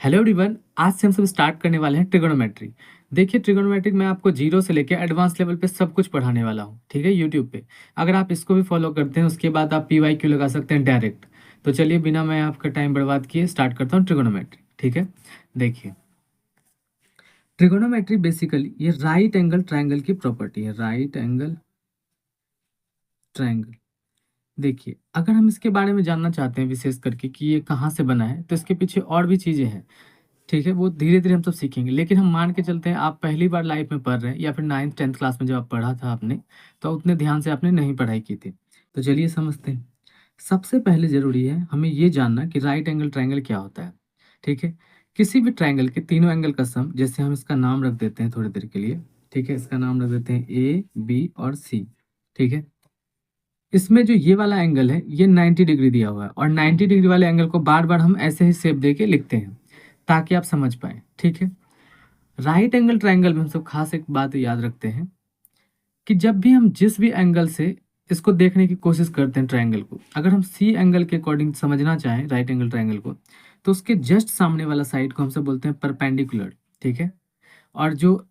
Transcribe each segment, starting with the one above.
Hello everyone, आज से हम सब स्टार्ट करने वाले हैं ट्रिगोनोमेट्री। देखिए, ट्रिगोनोमेट्री में आपको जीरो से लेकर एडवांस लेवल पे सब कुछ पढ़ाने वाला हूँ, ठीक है, यूट्यूब पे। अगर आप इसको भी फॉलो करते हैं उसके बाद आप PYQ लगा सकते हैं डायरेक्ट। तो चलिए, बिना मैं आपका टाइम बर्बाद किए स्टार्ट करता हूँ ट्रिगोनोमेट्री, ठीक है। देखिए, ट्रिगोनोमेट्री बेसिकली ये राइट एंगल ट्राइंगल की प्रॉपर्टी है। राइट एंगल ट्राइंगल, देखिए, अगर हम इसके बारे में जानना चाहते हैं विशेष करके कि ये कहाँ से बना है, तो इसके पीछे और भी चीज़ें हैं, ठीक है। वो धीरे धीरे हम सब सीखेंगे, लेकिन हम मान के चलते हैं आप पहली बार लाइफ में पढ़ रहे हैं या फिर 9th 10th क्लास में जब आप पढ़ा था आपने, तो उतने ध्यान से आपने नहीं पढ़ाई की थी। तो चलिए समझते हैं। सबसे पहले ज़रूरी है हमें ये जानना कि राइट एंगल ट्रायंगल क्या होता है, ठीक है। किसी भी ट्रायंगल के तीनों एंगल का सम, जैसे हम इसका नाम रख देते हैं थोड़ी देर के लिए, ठीक है, इसका नाम रख देते हैं AB और C, ठीक है। इसमें जो ये वाला एंगल है ये 90 डिग्री दिया हुआ है, और 90 डिग्री वाले एंगल को बार बार हम ऐसे ही शेप दे के लिखते हैं ताकि आप समझ पाए, ठीक है। राइट एंगल ट्रायंगल में हम सब खास एक बात याद रखते हैं कि जब भी हम जिस भी एंगल से इसको देखने की कोशिश करते हैं ट्रायंगल को, अगर हम सी एंगल के अकॉर्डिंग समझना चाहें राइट एंगल ट्रायंगल को, तो उसके जस्ट सामने वाला साइड को हम सब बोलते हैं परपेंडिकुलर, ठीक है। और जो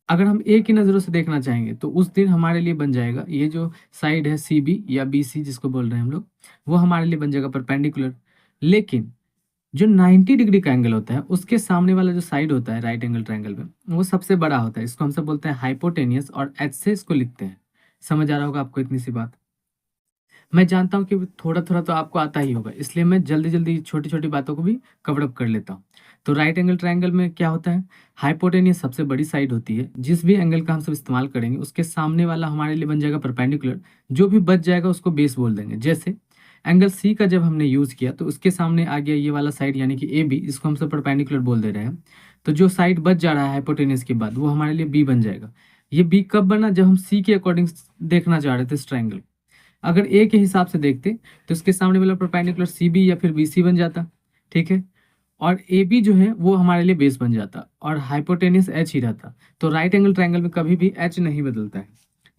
अगर हम एक ही नज़रों से देखना चाहेंगे तो उस दिन हमारे लिए बन जाएगा ये जो साइड है CB या BC जिसको बोल रहे हैं हम लोग, वो हमारे लिए बन जाएगा परपेंडिकुलर। लेकिन जो 90 डिग्री का एंगल होता है उसके सामने वाला जो साइड होता है राइट एंगल ट्रायंगल में, वो सबसे बड़ा होता है। इसको हम सब बोलते हैं हाइपोटेनियस, और H से इसको लिखते हैं। समझ आ रहा होगा आपको इतनी सी बात। मैं जानता हूँ कि थोड़ा थोड़ा तो आपको आता ही होगा, इसलिए मैं जल्दी जल्दी छोटी छोटी बातों को भी कवर अप कर लेता हूँ। तो राइट एंगल ट्रायंगल में क्या होता है, हाइपोटेनियस सबसे बड़ी साइड होती है। जिस भी एंगल का हम सब इस्तेमाल करेंगे उसके सामने वाला हमारे लिए बन जाएगा परपेंडिकुलर। जो भी बच जाएगा उसको बेस बोल देंगे। जैसे एंगल C का जब हमने यूज़ किया तो उसके सामने आ गया ये वाला साइड यानी कि AB, इसको हम सब परपेंडिकुलर बोल दे रहे हैं। तो जो साइड बच जा रहा है हाइपोटेनियस के बाद वो हमारे लिए B बन जाएगा। ये B कब बना, जब हम C के अकॉर्डिंग देखना चाह रहे थे इस ट्रायंगल। अगर ए के हिसाब से देखते तो इसके सामने वाला परपेंडिकुलर CB या फिर BC बन जाता, ठीक है। और AB जो है वो हमारे लिए बेस बन जाता, और हाइपोटेनियस H ही रहता। तो राइट एंगल ट्रायंगल में कभी भी H नहीं बदलता है,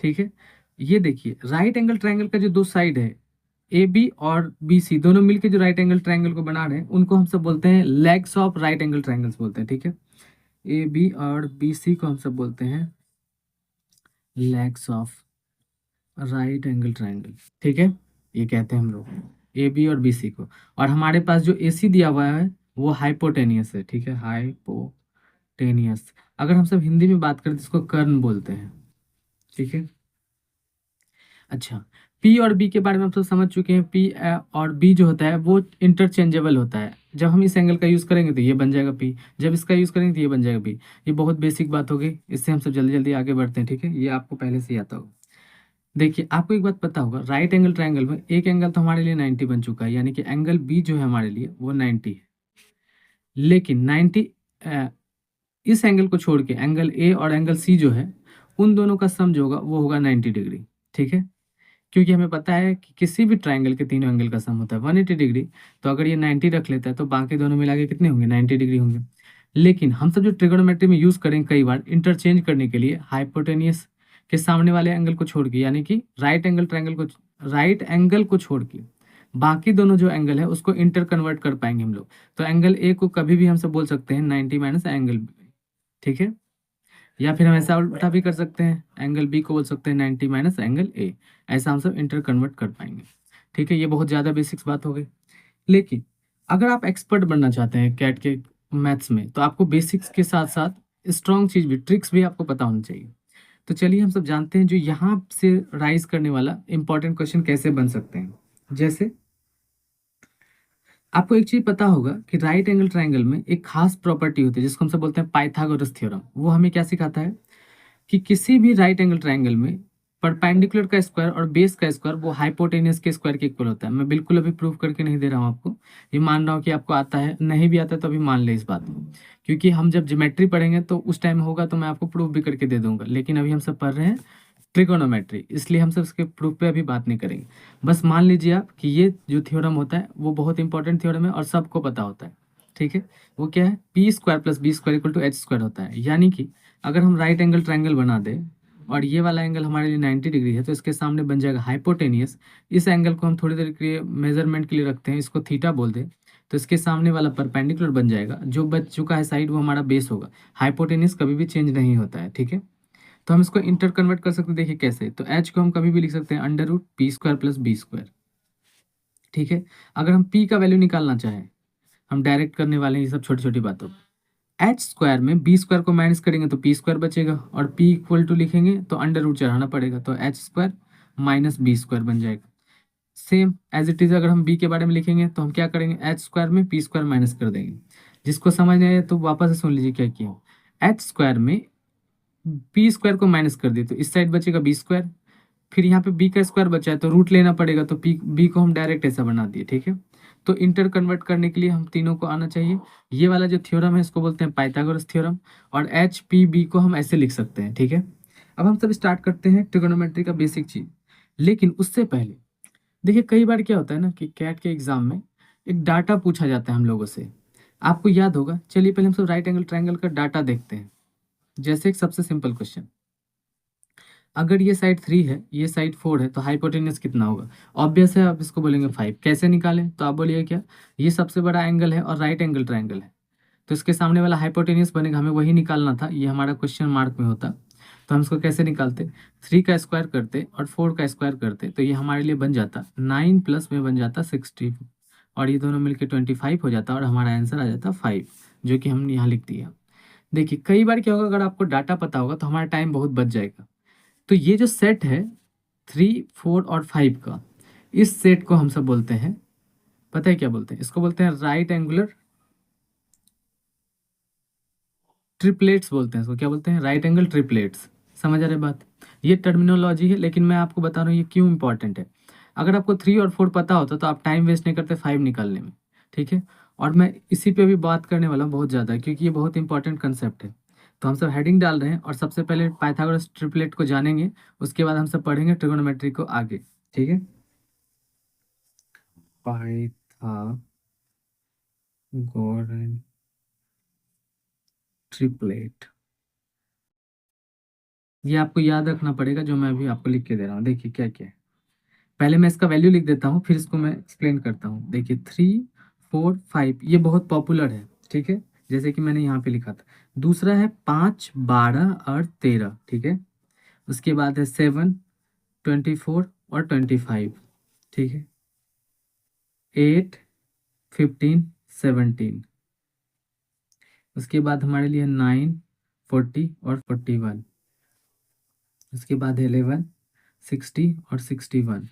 ठीक है। ये देखिए, राइट एंगल ट्रायंगल का जो दो साइड है AB और BC दोनों मिलकर जो राइट एंगल ट्रायंगल को बना रहे हैं उनको हम सब बोलते हैं legs of right angle triangles बोलते हैं, ठीक है। AB और BC को हम सब बोलते हैं legs of right angle triangle, ठीक है। ये कहते हैं हम लोग AB और BC को। और हमारे पास जो AC दिया हुआ है वो हाइपोटेनियस है, ठीक है, हाइपोटेनियस। अगर हम सब हिंदी में बात करें तो इसको कर्ण बोलते हैं, ठीक है। अच्छा, P और B के बारे में हम सब समझ चुके हैं। P और B जो होता है वो इंटरचेंजेबल होता है। जब हम इस एंगल का यूज़ करेंगे तो ये बन जाएगा P, जब इसका यूज़ करेंगे तो ये बन जाएगा B। ये बहुत बेसिक बात हो गई, इससे हम सब जल्दी जल्दी आगे बढ़ते हैं, ठीक है। ये आपको पहले से ही आता होगा। देखिए, आपको एक बात पता होगा, राइट एंगल ट्रायंगल में एक एंगल तो हमारे लिए 90 बन चुका है, यानी कि एंगल B जो है हमारे लिए वो 90 है। लेकिन 90 इस एंगल को छोड़ के एंगल A और एंगल C जो है उन दोनों का सम जो होगा वो होगा 90 डिग्री, ठीक है। क्योंकि हमें पता है कि किसी भी ट्रायंगल के तीनों एंगल का सम होता है 180 डिग्री। तो अगर ये 90 रख लेता है तो बाकी दोनों मिला के कितने होंगे, 90 डिग्री होंगे। लेकिन हम सब जो ट्रिगोनोमेट्री में यूज़ करेंगे कई बार इंटरचेंज करने के लिए, हाइपोटेनियस के सामने वाले एंगल को छोड़ के, यानी कि राइट एंगल को छोड़ के बाकी दोनों जो एंगल है उसको इंटर कन्वर्ट कर पाएंगे हम लोग। तो एंगल A को कभी भी हम सब बोल सकते हैं 90 माइनस एंगल B, ठीक है। या फिर हम ऐसा उल्टा भी कर सकते हैं, एंगल B को बोल सकते हैं 90 माइनस एंगल A। ऐसा हम सब इंटर कन्वर्ट कर पाएंगे, ठीक है। ये बहुत ज़्यादा बेसिक्स बात हो गई। लेकिन अगर आप एक्सपर्ट बनना चाहते हैं कैट के मैथ्स में तो आपको बेसिक्स के साथ साथ स्ट्रॉन्ग चीज़ भी, ट्रिक्स भी आपको पता होनी चाहिए। तो चलिए हम सब जानते हैं जो यहाँ से राइज करने वाला इंपॉर्टेंट क्वेश्चन कैसे बन सकते हैं। जैसे आपको एक चीज़ पता होगा कि राइट एंगल ट्रायंगल में एक खास प्रॉपर्टी होती है जिसको हम सब बोलते हैं पाइथागोरस थ्योरम। वो हमें क्या सिखाता है कि किसी भी राइट एंगल ट्रायंगल में परपेंडिकुलर का स्क्वायर और बेस का स्क्वायर वो हाइपोटेनियस के स्क्वायर के इक्वल होता है। मैं बिल्कुल अभी प्रूव करके नहीं दे रहा हूँ आपको, ये मान रहा हूँ कि आपको आता है, नहीं भी आता तो अभी मान ले इस बात को। क्योंकि हम जब ज्योमेट्री पढ़ेंगे तो उस टाइम होगा तो मैं आपको प्रूफ भी करके दे दूंगा, लेकिन अभी हम सब पढ़ रहे हैं ट्रिगोनोमेट्री, इसलिए हम सब इसके प्रूफ पे अभी बात नहीं करेंगे। बस मान लीजिए आप कि ये जो थ्योरम होता है वो बहुत इंपॉर्टेंट थ्योरम है और सबको पता होता है, ठीक है। वो क्या है, P square plus B square equal to H square होता है। यानी कि अगर हम राइट एंगल ट्रायंगल बना दें और ये वाला एंगल हमारे लिए 90 डिग्री है तो इसके सामने बन जाएगा हाइपोटेनियस। इस एंगल को हम थोड़ी देर के लिए मेजरमेंट के लिए रखते हैं, इसको थीटा बोल दें। तो इसके सामने वाला परपेंडिकुलर बन जाएगा, जो बच चुका है साइड वो हमारा बेस होगा। हाइपोटेन्यूज कभी भी चेंज नहीं होता है, ठीक है। तो हम इसको इंटर कन्वर्ट कर सकते हैं, देखिए कैसे। तो एच को हम कभी भी लिख सकते हैं under root P square plus B square, ठीक है। अगर हम पी का वैल्यू निकालना चाहें, हम डायरेक्ट करने वाले हैं ये सब छोटी छोटी बातों। एच स्क्वायर में बी स्क्वायर को माइनस करेंगे तो पी स्क्वायर बचेगा, और पी इक्वल टू लिखेंगे तो अंडर रूट चढ़ाना पड़ेगा, तो H square minus B square बन जाएगा। सेम एज इट इज अगर हम बी के बारे में लिखेंगे तो हम क्या करेंगे, एच स्क्वायर में पी स्क्वायर माइनस कर देंगे। जिसको समझ नहीं आया तो वापस से सुन लीजिए क्या किया। एच स्क्वायर में पी स्क्वायर को माइनस कर दिए तो इस साइड बचेगा बी स्क्वायर, फिर यहाँ पे बी का स्क्वायर बचा है तो रूट लेना पड़ेगा, तो पी बी को हम डायरेक्ट ऐसा बना दिए, ठीक है। तो इंटर कन्वर्ट करने के लिए हम तीनों को आना चाहिए। ये वाला जो थ्योरम है इसको बोलते हैं पाइथागोरस थ्योरम, और एच पी बी को हम ऐसे लिख सकते हैं, ठीक है। अब हम सब स्टार्ट करते हैं ट्रिगोनोमेट्री का बेसिक चीज। लेकिन उससे पहले देखिए, कई बार क्या होता है ना कि कैट के एग्जाम में एक डाटा पूछा जाता है हम लोगों से, आपको याद होगा। चलिए पहले हम सब राइट एंगल ट्रायंगल का डाटा देखते हैं। जैसे एक सबसे सिंपल क्वेश्चन, अगर ये साइड 3 है, ये साइड 4 है, तो हाइपोटेन्यूज कितना होगा। ऑब्वियस है, आप इसको बोलेंगे 5। कैसे निकालें, तो आप बोलिए क्या, ये सबसे बड़ा एंगल है और राइट एंगल ट्रायंगल है, तो इसके सामने वाला हाइपोटेन्यूज बनेगा, हमें वही निकालना था, ये हमारा क्वेश्चन मार्क में होता। तो हम इसको कैसे निकालते, 3 का स्क्वायर करते और 4 का स्क्वायर करते, तो ये हमारे लिए बन जाता 9 प्लस में बन जाता 60, और ये दोनों मिलकर 25 हो जाता, और हमारा आंसर आ जाता 5, जो कि हमने यहाँ लिख दिया। देखिए कई बार क्या होगा, अगर आपको डाटा पता होगा तो हमारा टाइम बहुत बच जाएगा। तो ये जो सेट है 3, 4 और 5 का, इस सेट को हम सब बोलते हैं, पता है क्या बोलते हैं, इसको बोलते हैं राइट एंगुलर ट्रिपलेट्स बोलते हैं। इसको क्या बोलते हैं, राइट एंगल ट्रिपलेट्स। समझ आ रही बात, ये टर्मिनोलॉजी है, लेकिन मैं आपको बता रहा हूँ ये क्यों इंपॉर्टेंट है। अगर आपको 3 और 4 पता होता तो आप टाइम वेस्ट नहीं करते 5 निकालने में, ठीक है। और मैं इसी पे भी बात करने वाला हूँ बहुत ज़्यादा, क्योंकि ये बहुत इंपॉर्टेंट कंसेप्ट है। तो हम सब हेडिंग डाल रहे हैं, और सबसे पहले पाइथागोरस ट्रिपलेट को जानेंगे, उसके बाद हम सब पढ़ेंगे ट्रिगोनोमेट्री को आगे, ठीक है। पाइथागोरन ट्रिपलेट, ये आपको याद रखना पड़ेगा, जो मैं अभी आपको लिख के दे रहा हूँ। देखिए क्या क्या है, पहले मैं इसका वैल्यू लिख देता हूँ, फिर इसको मैं एक्सप्लेन करता हूँ। देखिए 3, 4, 5 ये बहुत पॉपुलर है, ठीक है, जैसे कि मैंने यहाँ पे लिखा था। दूसरा है 5, 12 और 13, ठीक है। उसके बाद है 7, 24 और 25, ठीक है। 8, 15, 17, उसके बाद हमारे लिए 9, 40 और 41, उसके बाद 11, 60 और 61।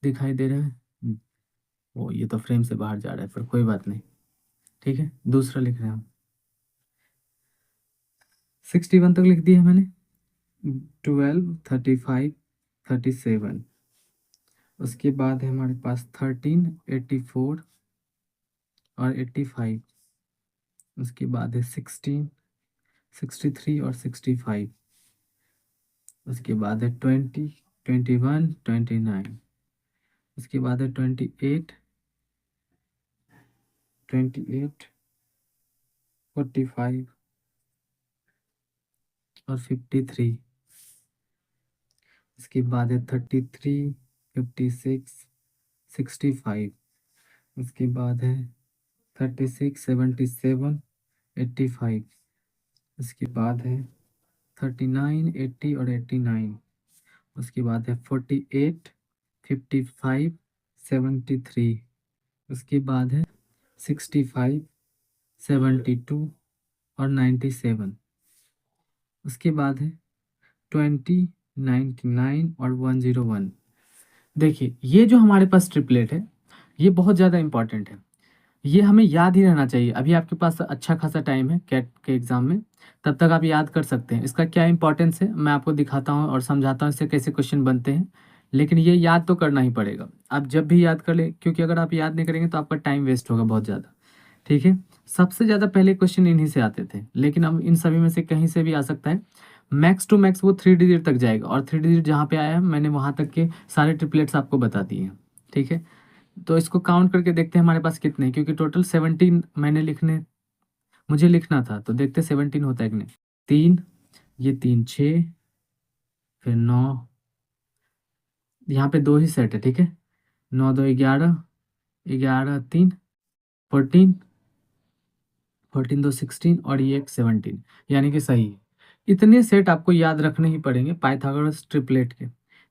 दिखाई दे रहा है, ओ ये तो फ्रेम से बाहर जा रहा है, पर कोई बात नहीं, ठीक है। दूसरा लिख रहे हैं हम, 61 तक लिख दिया मैंने। 12, 35, 37, उसके बाद है हमारे पास 13, 84 और 85, उसके बाद है 16, 63 और 65, उसके बाद है 20, 21, 29, उसके बाद है 28, 28, 45 और 53, उसके बाद है 33, 56, 65, उसके बाद है 36, 77, 85, उसके बाद है 39, 80 और 89, उसके बाद है 48, 55, 73, उसके बाद है 65, 72 और 97, उसके बाद है 20, 99 और 101। देखिए ये जो हमारे पास ट्रिपलेट है, ये बहुत ज़्यादा इंपॉर्टेंट है, ये हमें याद ही रहना चाहिए। अभी आपके पास अच्छा खासा टाइम है कैट के एग्ज़ाम में, तब तक आप याद कर सकते हैं। इसका क्या इंपॉर्टेंस है मैं आपको दिखाता हूँ और समझाता हूँ इससे कैसे क्वेश्चन बनते हैं, लेकिन ये याद तो करना ही पड़ेगा। आप जब भी याद कर ले, क्योंकि अगर आप याद नहीं करेंगे तो आपका टाइम वेस्ट होगा बहुत ज़्यादा, ठीक है। सबसे ज़्यादा पहले क्वेश्चन इन्हीं से आते थे, लेकिन अब इन सभी में से कहीं से भी आ सकता है। मैक्स टू मैक्स वो 3 डिजिट तक जाएगा, और 3 डिजिट जहाँ पे आया है मैंने वहाँ तक के सारे ट्रिपलेट्स आपको बता दिए हैं, ठीक है। तो इसको काउंट करके देखते हैं हमारे पास कितने हैं, क्योंकि टोटल 17 मैंने मुझे लिखना था, तो देखते 17 होता है कि नहीं। 3, ये 3 6, फिर 9, यहाँ पे 2 ही सेट है, ठीक है। 9, 2, 11, 11 3 14, 14 2 16 और ये एक 17, यानी कि सही है। इतने सेट आपको याद रखने ही पड़ेंगे पाइथागोरस ट्रिपलेट के।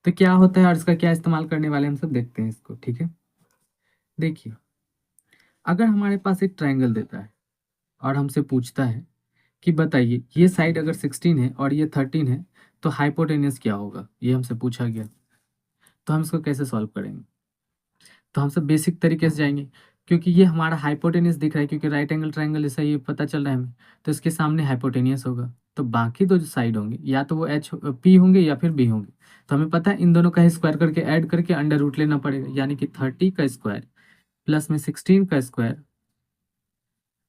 तो क्या होता है और इसका क्या इस्तेमाल करने वाले हम सब देखते हैं इसको, ठीक है। देखिए, अगर हमारे पास एक ट्रायंगल देता है और हमसे पूछता है कि बताइए ये साइड अगर 16 है और ये 13 है तो हाइपोटेनियस क्या होगा, ये हमसे पूछा गया। तो हम इसको कैसे सॉल्व करेंगे? तो हम सब बेसिक तरीके से जाएंगे, क्योंकि ये हमारा हाइपोटेनियस दिख रहा है, क्योंकि राइट एंगल ट्रायंगल जैसा ये पता चल रहा है हमें, तो इसके सामने हाइपोटेनियस होगा। तो बाकी दो जो साइड होंगे या तो वो एच पी होंगे या फिर बी होंगे। तो हमें पता है इन दोनों का स्क्वायर करके ऐड करके अंडर रूट लेना पड़ेगा, यानी कि 30 का स्क्वायर प्लस में 16 का स्क्वायर,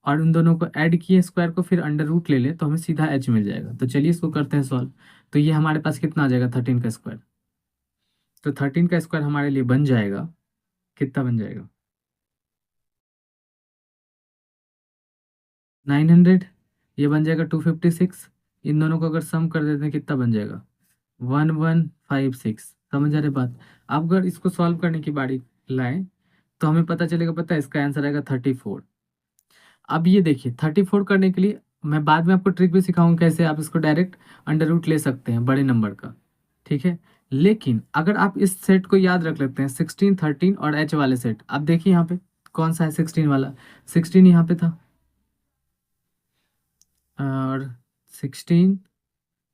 और उन दोनों को ऐड किए स्क्वायर को फिर अंडर रूट ले ले तो हमें सीधा एच मिल जाएगा। तो चलिए इसको करते हैं सॉल्व। तो ये हमारे पास कितना आ जाएगा 13 का स्क्वायर। तो 13 का स्क्वायर हमारे लिए बन जाएगा, कितना बन जाएगा 900, ये बन जाएगा 256। इन दोनों को अगर सम कर देते हैं कितना बन जाएगा 1156। समझ आ रही बात? अब अगर इसको सॉल्व करने की बारी लाए तो हमें पता चलेगा, पता है इसका आंसर आएगा 34। अब ये देखिए 34 करने के लिए मैं बाद में आपको ट्रिक भी सिखाऊंगा कैसे आप इसको डायरेक्ट अंडर रूट ले सकते हैं बड़े नंबर का, ठीक है। लेकिन अगर आप इस सेट को याद रख लेते हैं 16 13 और एच वाले सेट, आप देखिए यहाँ पे कौन सा है 16 वाला, 16 यहाँ पे था और 16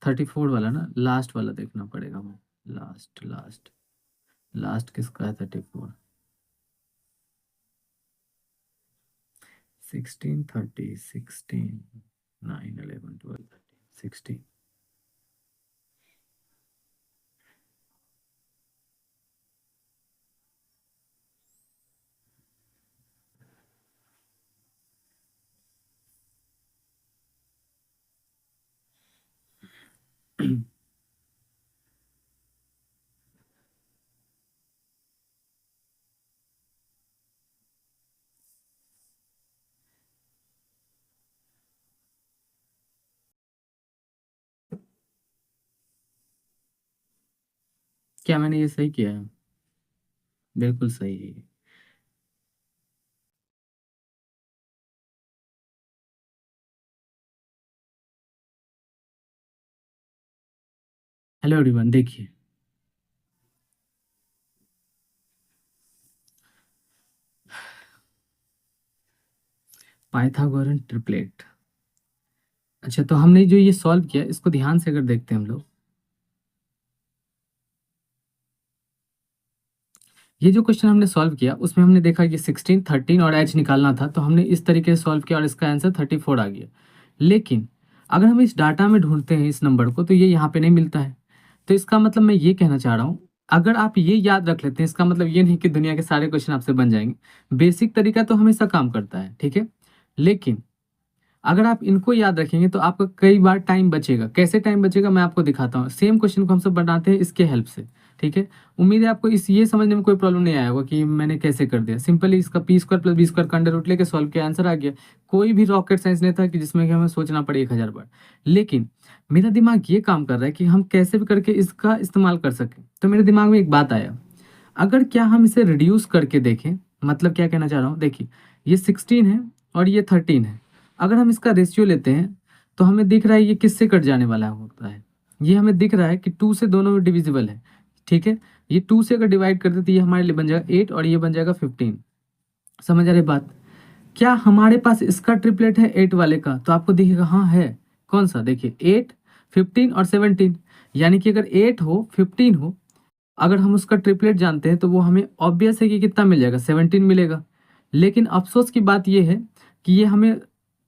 34 वाला ना, लास्ट वाला देखना पड़ेगा हमें। लास्ट लास्ट लास्ट किसका है 34, 16 30 16 9 11 12 13 16। क्या मैंने ये सही किया है? बिल्कुल सही है। हेलो एवरीवन, देखिए पाइथागोरन ट्रिपलेट। अच्छा, तो हमने जो ये सॉल्व किया इसको ध्यान से अगर देखते हैं हम लोग, ये जो क्वेश्चन हमने सॉल्व किया उसमें हमने देखा कि 16 13 और एच निकालना था, तो हमने इस तरीके से सॉल्व किया और इसका आंसर 34 आ गया। लेकिन अगर हम इस डाटा में ढूंढते हैं इस नंबर को तो ये यहाँ पे नहीं मिलता है। तो इसका मतलब मैं ये कहना चाह रहा हूँ, अगर आप ये याद रख लेते हैं इसका मतलब ये नहीं कि दुनिया के सारे क्वेश्चन आपसे बन जाएंगे। बेसिक तरीका तो हमेशा काम करता है, ठीक है। लेकिन अगर आप इनको याद रखेंगे तो आपका कई बार टाइम बचेगा। कैसे टाइम बचेगा मैं आपको दिखाता हूँ। सेम क्वेश्चन को हम सब बनाते हैं इसके हेल्प से, ठीक है। उम्मीद है आपको इस ये समझने में कोई प्रॉब्लम नहीं आया होगा कि मैंने कैसे कर दिया। सिंपली इसका P square plus B square का अंडर रूट लेके सॉल्व किया, आंसर आ गया। कोई भी रॉकेट साइंस नहीं था कि जिसमें कि हमें सोचना पड़े 1000 बार। लेकिन मेरा दिमाग ये काम कर रहा है कि हम कैसे भी करके इसका इस्तेमाल कर सकें। तो मेरे दिमाग में एक बात आया, अगर क्या हम इसे रिड्यूस करके देखें, मतलब क्या कहना चाह रहा हूँ, देखिए ये 16 है और ये 13 है। अगर हम इसका रेशियो लेते हैं तो हमें दिख रहा है ये किससे कट जाने वाला होता है। ये हमें दिख रहा है कि 2 से दोनों में डिविजिबल है, ठीक है। ये 2 से अगर डिवाइड करते तो ये हमारे लिए बन जाएगा 8 और ये बन जाएगा 15। समझ आ रही बात? क्या हमारे पास इसका ट्रिपलेट है 8 वाले का? तो आपको दिखेगा हाँ है। कौन सा? देखिए 8 15 और 17, यानी कि अगर 8 हो 15 हो, अगर हम उसका ट्रिपलेट जानते हैं तो वो हमें ऑब्वियस है कि कितना मिल जाएगा 17 मिलेगा। लेकिन अफसोस की बात ये है कि ये हमें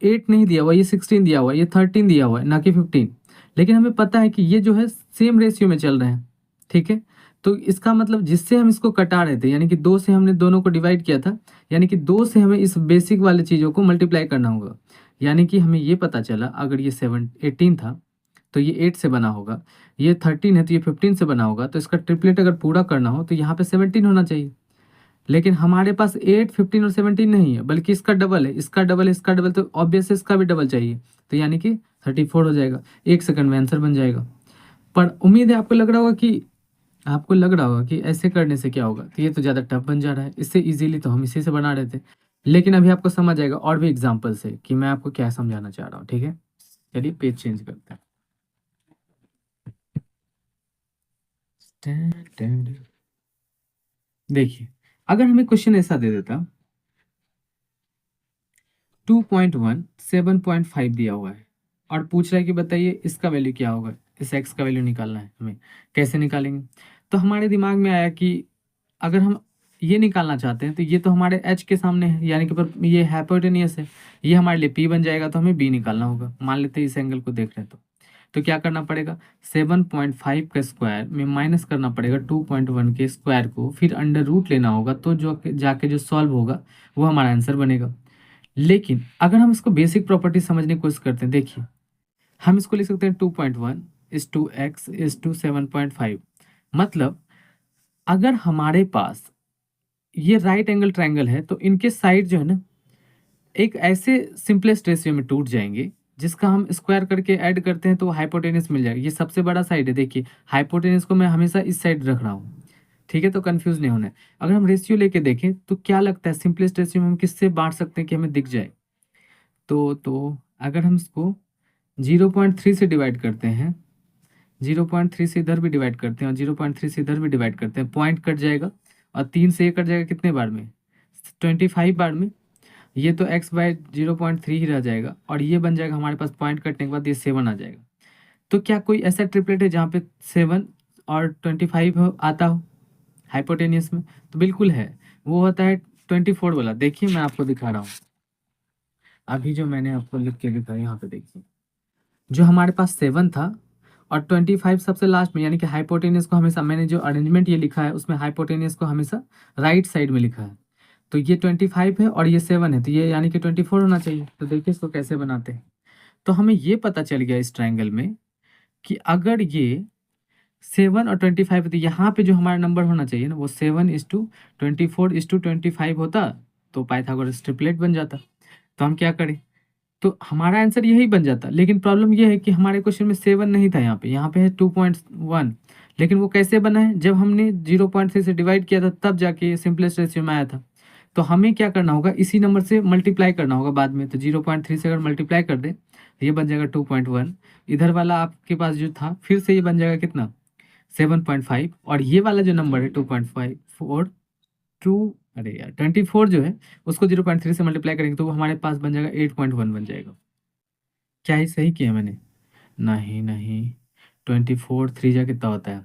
8 नहीं दिया हुआ, ये 16 दिया हुआ है, ये 13 दिया हुआ है, ना कि 15। लेकिन हमें पता है कि ये जो है सेम रेशियो में चल रहे हैं, ठीक है। तो इसका मतलब जिससे हम इसको कटा रहे थे, यानी कि 2 से हमने दोनों को डिवाइड किया था, यानी कि 2 से हमें इस बेसिक वाले चीज़ों को मल्टीप्लाई करना होगा। यानी कि हमें ये पता चला अगर ये 18 था तो ये 8 से बना होगा, ये 13 है तो ये 15 से बना होगा। तो इसका ट्रिपलेट अगर पूरा करना हो तो यहाँ पे 17 होना चाहिए। लेकिन हमारे पास 8 15 और 17 नहीं है, बल्कि इसका डबल है, इसका डबल है, इसका डबल, तो ऑब्वियस इसका भी डबल चाहिए। तो यानी कि 34 हो जाएगा। 1 सेकंड में आंसर बन जाएगा। पर उम्मीद है आपको लग रहा होगा कि आपको लग रहा होगा कि ऐसे करने से क्या होगा, तो ये तो ज़्यादा टफ बन जा रहा है, इससे इजीली तो हम इसी से बना रहे थे। लेकिन अभी आपको समझ आएगा और भी एग्जांपल से कि मैं आपको क्या समझाना चाह रहा हूँ, ठीक है। चलिए पेज चेंज करते हैं। देखिए, अगर हमें क्वेश्चन ऐसा दे देता 2.1 7.5 दिया हुआ है और पूछ रहा है कि बताइए इसका वैल्यू क्या होगा, इस एक्स का वैल्यू निकालना है हमें, कैसे निकालेंगे। तो हमारे दिमाग में आया कि अगर हम ये निकालना चाहते हैं तो ये तो हमारे एच के सामने है, यानी कि पर ये हाइपोटेनियस है, ये हमारे लिए पी बन जाएगा, तो हमें बी निकालना होगा। मान लेते हैं इस एंगल को देख रहे हैं तो क्या करना पड़ेगा, 7.5 का स्क्वायर में माइनस करना पड़ेगा 2.1 के स्क्वायर को, फिर अंडर रूट लेना होगा, तो जो जाके जो सॉल्व होगा वो हमारा आंसर बनेगा। लेकिन अगर हम इसको बेसिक प्रॉपर्टी समझने की कोशिश करते हैं, देखिए हम इसको लिख सकते हैं 2.1 is to x is to 7.5। मतलब अगर हमारे पास ये राइट एंगल ट्रायंगल है तो इनके साइड जो है ना एक ऐसे सिंपलेस्ट रेशियो में टूट जाएंगे जिसका हम स्क्वायर करके ऐड करते हैं तो हाइपोटेनस मिल जाएगा। ये सबसे बड़ा साइड है, देखिए हाइपोटेनस को मैं हमेशा इस साइड रख रहा हूँ, ठीक है, तो कंफ्यूज नहीं होना है। अगर हम रेशियो लेके देखें तो क्या लगता है सिंपलेस्ट रेशियो में हम किससे बांट सकते हैं कि हमें दिख जाए, तो अगर हम इसको 0.3 से डिवाइड करते हैं, 0.3 से इधर भी डिवाइड करते हैं और 0.3 से इधर भी डिवाइड करते हैं, पॉइंट कट जाएगा और 3 से ये कट जाएगा कितने बार में, 25 बार में। ये तो x बाय 0.3 ही रह जाएगा और ये बन जाएगा हमारे पास, पॉइंट कटने के बाद ये 7 आ जाएगा। तो क्या कोई ऐसा ट्रिपलेट है जहाँ पे 7 और 25 आता हो हाइपोटेनियस में, तो बिल्कुल है, वो होता है 24 वाला। देखिए मैं आपको दिखा रहा हूँ, अभी जो मैंने आपको लिख के दिखाया यहाँ पे देखिए, जो हमारे पास 7 था और 25 सबसे लास्ट में, यानी कि हाइपोटेनियस को हमेशा, मैंने जो अरेंजमेंट ये लिखा है उसमें हाइपोटेनियस को हमेशा राइट साइड में लिखा है। तो ये 25 है और ये 7 है, तो ये यानी कि 24 होना चाहिए। तो देखिए इसको कैसे बनाते हैं, तो हमें ये पता चल गया इस ट्रायंगल में कि अगर ये 7 और 25 है तो यहाँ पे जो हमारा नंबर होना चाहिए ना वो 7:24:25 होता, तो पाइथागोरस ट्रिपलेट बन जाता। तो हम क्या करें, तो हमारा आंसर यही बन जाता। लेकिन प्रॉब्लम ये है कि हमारे क्वेश्चन में 7 नहीं था, यहाँ पे है 2.1। लेकिन वो कैसे बना है, जब हमने 0.3 से डिवाइड किया था तब जाके सिंपलेस्ट रेशियो में आया था। तो हमें क्या करना होगा, इसी नंबर से मल्टीप्लाई करना होगा बाद में। तो 0.3 से अगर मल्टीप्लाई कर दे ये बन जाएगा 2.1, इधर वाला आपके पास जो था फिर से ये बन जाएगा कितना, 7.5, और ये वाला जो नंबर है 2.5 और 2, अरे यार 24 जो है उसको 0.3 से मल्टीप्लाई करेंगे तो वो हमारे पास बन जाएगा 8.1 बन जाएगा। क्या ही सही किया मैंने, नहीं नहीं, 24 3 जा कितना होता है,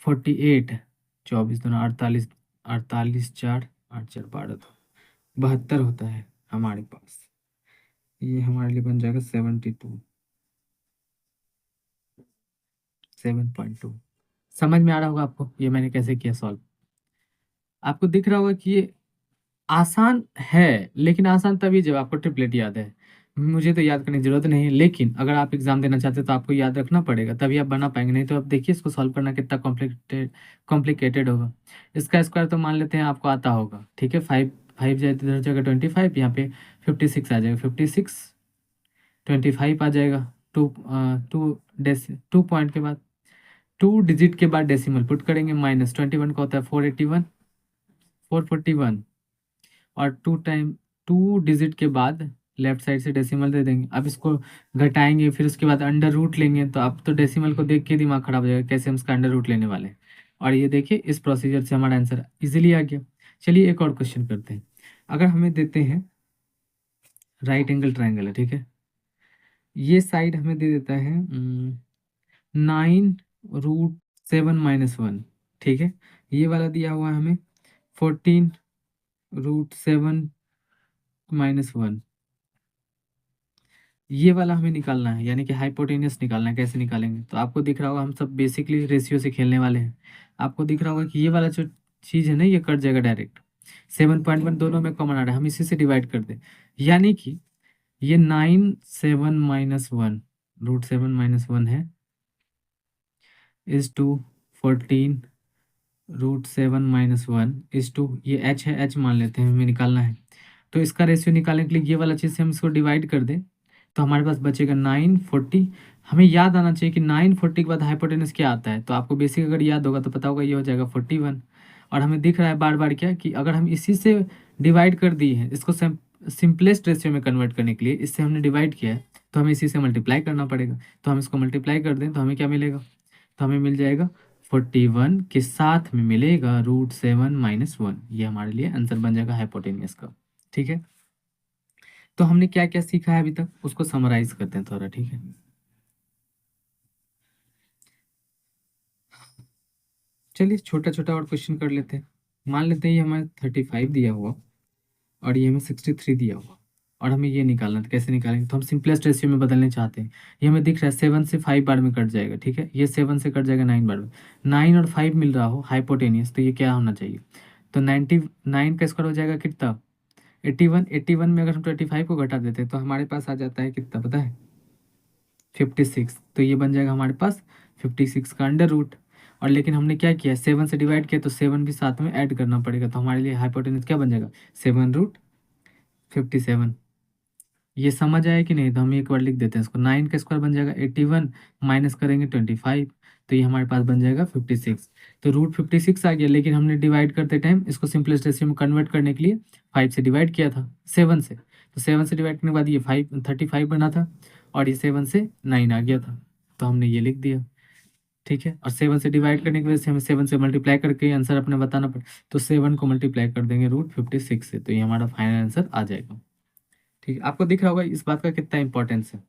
48, 24 दूना 48, 48 4 8 4 12 72 होता है हमारे पास। ये हमारे लिए बन जाएगा 7.2। समझ में आ रहा होगा आपको ये मैंने कैसे किया सॉल्व। आपको दिख रहा होगा कि ये आसान है, लेकिन आसान तभी जब आपको ट्रिपलेट याद है। मुझे तो याद करने की जरूरत नहीं है, लेकिन अगर आप एग्जाम देना चाहते हो तो आपको याद रखना पड़ेगा, तभी आप बना पाएंगे। नहीं तो आप देखिए इसको सॉल्व करना कितना कॉम्प्लिकेटेड होगा। इसका स्क्वायर तो मान लेते हैं आपको आता होगा, ठीक है, 5 5 जाए इधर जगह 25, यहाँ पे 56 आ जाएगा, 56 25 आ जाएगा, टू टू टू पॉइंट के बाद 2 डिजिट के बाद डेसिमल पुट करेंगे, -21 का होता है 481 441, और 2 डिजिट के बाद लेफ्ट साइड से डेसिमल दे देंगे। अब इसको घटाएंगे, फिर उसके बाद अंडर रूट लेंगे, तो अब तो डेसिमल को देख के दिमाग खराब हो जाएगा कैसे हम इसका अंडर रूट लेने वाले हैं। और ये देखिए इस प्रोसीजर से हमारा आंसर इजीली आ गया। चलिए एक और क्वेश्चन करते हैं। अगर हमें देते हैं राइट एंगल ट्राइंगल है, ठीक है, ये साइड हमें दे देता है 9√7 - 1, ठीक है, ये वाला दिया हुआ है हमें 14√7 - 1। ये वाला हमें निकालना है, यानी कि हाइपोटेनियस निकालना है। कैसे निकालेंगे, तो आपको दिख रहा होगा हम सब बेसिकली रेशियो से खेलने वाले हैं। आपको दिख रहा होगा कि ये वाला जो चीज़ है ना ये कट जाएगा डायरेक्ट, 7.1 दोनों में कॉमन आ रहा है, हम इसी से डिवाइड कर दें। यानी कि ये 9 7 - 1 √7 - 1 है, इज टू 14√7 - 1 इज टू, ये एच है, एच मान लेते हैं हमें निकालना है। तो इसका रेशियो निकालने के लिए ये वाला चीज़ से हम इसको डिवाइड कर दें, तो हमारे पास बचेगा 940। हमें याद आना चाहिए कि 940 के बाद हाइपोटेनस क्या आता है, तो आपको बेसिक अगर याद होगा तो पता होगा ये हो जाएगा 41। और हमें दिख रहा है बार बार क्या कि अगर हम इसी से डिवाइड कर दिए हैं, इसको सिंपलेस्ट रेशियो में कन्वर्ट करने के लिए इससे हमने डिवाइड किया है, तो हमें इसी से मल्टीप्लाई करना पड़ेगा। तो हम इसको मल्टीप्लाई कर दें तो हमें क्या मिलेगा, तो हमें मिल जाएगा 41 के साथ में मिलेगा √7 - 1। ये हमारे लिए आंसर बन जाएगा हाइपोटेनियस का। ठीक है, तो हमने क्या क्या सीखा है अभी तक उसको समराइज करते हैं थोड़ा। ठीक है, चलिए छोटा छोटा और क्वेश्चन कर लेते हैं। मान लेते हैं ये हमें 35 दिया हुआ और ये हमें 63 दिया हुआ, और हमें ये निकालना था। कैसे निकालेंगे, तो हम सिंपलेस्ट रेशियो में बदलने चाहते हैं। ये हमें दिख रहा है 7 से 5 बार में कट जाएगा। ठीक है, ये 7 से कट जाएगा 9 बार में। 9 और 5 मिल रहा हो हाइपोटेनियस, तो ये क्या होना चाहिए, तो 99 का स्क्वायर हो जाएगा कितना, 81। 81 में अगर हम 25 को घटा देते हैं तो हमारे पास आ जाता है कितना पता है, 56। तो ये बन जाएगा हमारे पास 56 का अंडर रूट। और लेकिन हमने क्या किया, 7 से डिवाइड किया तो 7 भी साथ में ऐड करना पड़ेगा, तो हमारे लिए हाइपोटेनस क्या बन जाएगा, 7√57। ये समझ आया कि नहीं, तो हम एक बार लिख देते हैं इसको। 9 का स्क्वायर बन जाएगा 81, माइनस करेंगे 25, तो ये हमारे पास बन जाएगा 56। तो √56 आ गया, लेकिन हमने डिवाइड करते टाइम इसको सिंपलेस्ट रेशियो में कन्वर्ट करने के लिए 5 से डिवाइड किया था 7 से, तो 7 से डिवाइड करने के बाद ये 35 बना था, और ये 7 से 9 आ गया था, तो हमने ये लिख दिया। ठीक है, और 7 से डिवाइड करने की वजह से हमें 7 से मल्टीप्लाई करके आंसर अपने बताना पड़े, तो 7 को मल्टीप्लाई कर देंगे √56 से, तो ये हमारा फाइनल आंसर आ जाएगा। ठीक है, आपको दिख रहा होगा इस बात का कितना इंपॉर्टेंस है।